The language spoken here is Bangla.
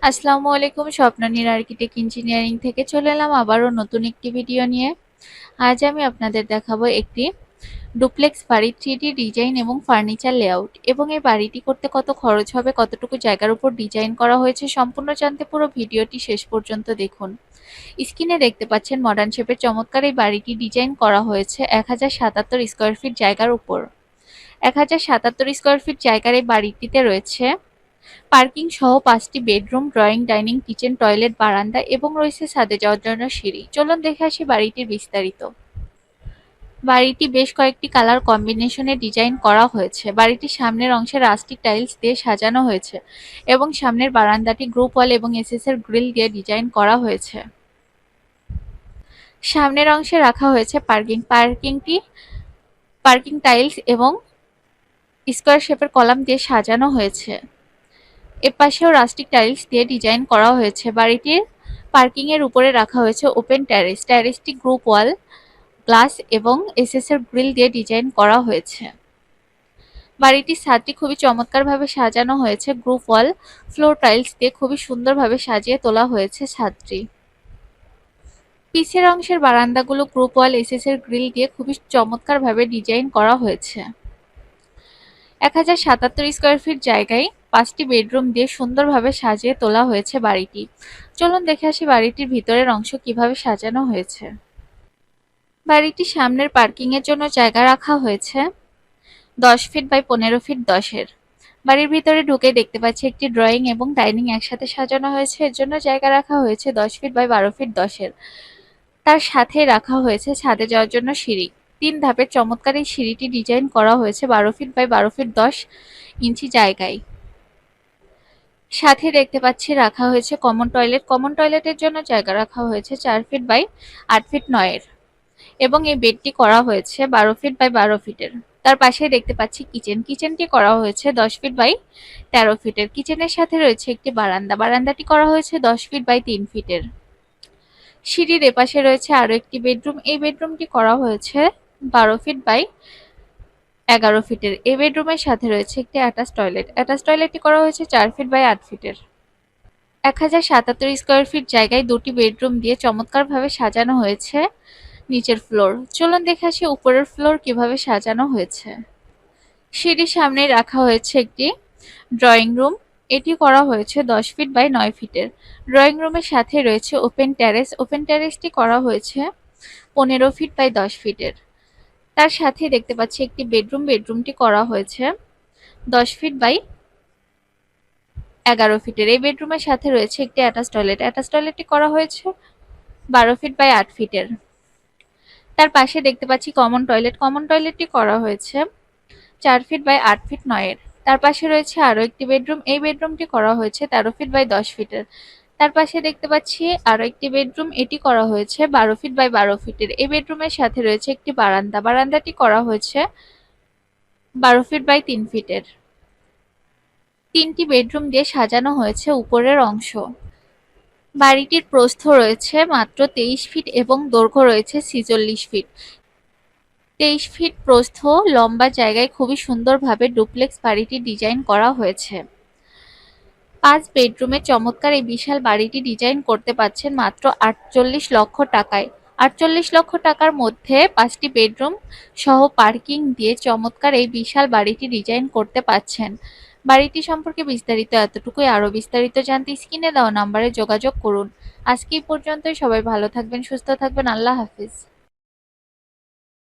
আসসালামু আলাইকুম, স্বপ্ননীর আর্কিটেক্ট ইঞ্জিনিয়ারিং থেকে চলে এলাম আবারও নতুন একটি ভিডিও নিয়ে। আজ আমি আপনাদের দেখাবো একটি ডুপ্লেক্স বাড়ির 3D ডিজাইন এবং ফার্নিচার লেআউট, এবং এই বাড়িটি করতে কত খরচ হবে, কতটুকু জায়গার উপর ডিজাইন করা হয়েছে, সম্পূর্ণ জানতে পুরো ভিডিওটি শেষ পর্যন্ত দেখুন। স্ক্রিনে দেখতে পাচ্ছেন মডার্ন শেপের চমৎকার এই বাড়িটি ডিজাইন করা হয়েছে 1077 স্কোয়ার ফিট জায়গার উপর। 1077 স্কোয়ার ফিট জায়গার এই বাড়িটিতে রয়েছে পার্কিং সহ 5টি bedroom, drawing, dining, kitchen, toilet, বারান্দা এবং রয়েছে ছাদে যাওয়ার জন্য সিঁড়ি। চলুন দেখে আসি বাড়িটির বিস্তারিত। বাড়িটি বেশ কয়েকটি কালার কম্বিনেশনে ডিজাইন করা হয়েছে। বাড়িটির সামনের অংশে রাস্টিক টাইলস দিয়ে সাজানো হয়েছে এবং সামনের বারান্দাটি গ্রুপ ওয়াল এবং এসএস এর গ্রিল দিয়ে ডিজাইন করা হয়েছে। সামনের অংশে রাখা হয়েছে পার্কিং টাইলস এবং স্কোয়ার শেপের কলাম দিয়ে সাজানো হয়েছে। এপাশেও রাস্টিক টাইলস দিয়ে ডিজাইন করা হয়েছে। বাড়িটির পার্কিং এর উপরে রাখা হয়েছে ওপেন টেরেস। টেরেসটি গ্রুপ ওয়াল, গ্লাস এবং এসএস এর গ্রিল দিয়ে ডিজাইন করা হয়েছে। বাড়িটির ছাদটি খুবই চমৎকারভাবে সাজানো হয়েছে। গ্রুপ ওয়াল, ফ্লোর টাইলস দিয়ে খুবই সুন্দরভাবে সাজিয়ে তোলা হয়েছে ছাদটি। পিছের অংশের বারান্দাগুলো গ্রুপ ওয়াল, এসএস এর গ্রিল দিয়ে খুবই চমৎকারভাবে ডিজাইন করা হয়েছে। 1077 স্কোয়ার ফিট জায়গায় 5টি বেডরুম দিয়ে সুন্দরভাবে সাজিয়ে তোলা হয়েছে বাড়িটি। চলুন দেখে আসি বাড়িটির ভিতরের অংশ কিভাবে সাজানো হয়েছে। বাড়িটির সামনের পার্কিং এর জন্য জায়গা রাখা হয়েছে 10 ফিট বাই 15 ফিট 10-এর। বাড়ির ভিতরে ঢুকে দেখতে পাচ্ছি একটি ড্রয়িং এবং ডাইনিং একসাথে সাজানো হয়েছে, এর জন্য জায়গা রাখা হয়েছে 10 ফিট বাই 12 ফিট 10-এর। তার সাথে রাখা হয়েছে ছাদে যাওয়ার জন্য সিঁড়ি। 3 ধাপের চমৎকার এই সিঁড়িটি ডিজাইন করা হয়েছে 12 ফিট বাই 12 ফিট 10 ইঞ্চি জায়গায়। সাথে দেখতে পাচ্ছি রাখা হয়েছে কমন টয়লেট। কমন টয়লেটের জন্য জায়গা রাখা হয়েছে 4 ফিট বাই 8 ফিট 9-এর, এবং এই বেডটি করা হয়েছে 12 ফিট বাই 12 ফিটের। তার পাশে দেখতে পাচ্ছি কিচেনটি করা হয়েছে 10 ফিট বাই 13 ফিটের। কিচেনের সাথে রয়েছে একটি বারান্দা। বারান্দাটি করা হয়েছে 10 ফিট বাই 3 ফিটের। সিঁড়ির এপাশে রয়েছে আরো একটি বেডরুম। এই বেডরুমটি করা হয়েছে 12 ফিট বাই 11 ফিটের। এই বেডরুমের সাথে রয়েছে একটি অ্যাটাচ টয়লেট। অ্যাটাচ টয়লেটটি করা হয়েছে 4 ফিট বাই 8 ফিটের। 1077 স্কোয়ার ফিট জায়গায় 2টি বেডরুম দিয়ে চমৎকারভাবে সাজানো হয়েছে নিচের ফ্লোর। চলুন দেখে আসি উপরের ফ্লোর কিভাবে সাজানো হয়েছে। সিঁড়ির সামনে রাখা হয়েছে একটি ড্রয়িং রুম। এটি করা হয়েছে 10 ফিট বাই 9 ফিটের। ড্রয়িং রুমের সাথে রয়েছে ওপেন টেরেস। ওপেন টেরেসটি করা হয়েছে 15 ফিট বাই 10 ফিটের। তার সাথে দেখতে পাচ্ছি একটি বেডরুম। বেডরুমটি করা হয়েছে 10 ফিট বাই 11 ফিটের। এই বেডরুমের সাথে রয়েছে একটি অ্যাটাচ টয়লেট। অ্যাটাচ টয়লেটটি করা হয়েছে 12 ফিট বাই 8 ফিটের। তার পাশে দেখতে পাচ্ছি কমন টয়লেট। কমন টয়লেটটি করা হয়েছে 4 ফিট বাই 8 ফিট 9-এর। তার পাশে রয়েছে আরো একটি বেডরুম। এই বেডরুমটি করা হয়েছে 13 ফিট বাই 10 ফিটের। তার পাশে দেখতে পাচ্ছি আরো একটি বেডরুম। এটি করা হয়েছে 12 ফিট বাই 12 ফিটের। এই বেডরুমের সাথে রয়েছে একটি বারান্দা। বারান্দাটি করা হয়েছে 12 ফিট বাই 3 ফিটের। 3টি বেডরুম দিয়ে সাজানো হয়েছে উপরের অংশ। বাড়িটির প্রস্থ রয়েছে মাত্র 23 ফিট এবং দৈর্ঘ্য রয়েছে 46 ফিট। 23 ফিট প্রস্থ লম্বা জায়গায় খুবই সুন্দরভাবে ডুপ্লেক্স বাড়িটি ডিজাইন করা হয়েছে। 5 বেডরুমে চমৎকার এই বিশাল বাড়িটি ডিজাইন করতে পারছেন মাত্র 48 লক্ষ টাকায়। 48 লক্ষ টাকার মধ্যে 5টি বেডরুম সহ পার্কিং দিয়ে চমৎকার এই বিশাল বাড়িটি ডিজাইন করতে পারছেন। বাড়িটি সম্পর্কে বিস্তারিত এতটুকুই। আরো বিস্তারিত জানতে স্ক্রিনে দেওয়া নাম্বারে যোগাযোগ করুন। আজকে এই পর্যন্তই। সবাই ভালো থাকবেন, সুস্থ থাকবেন। আল্লাহ হাফিজ।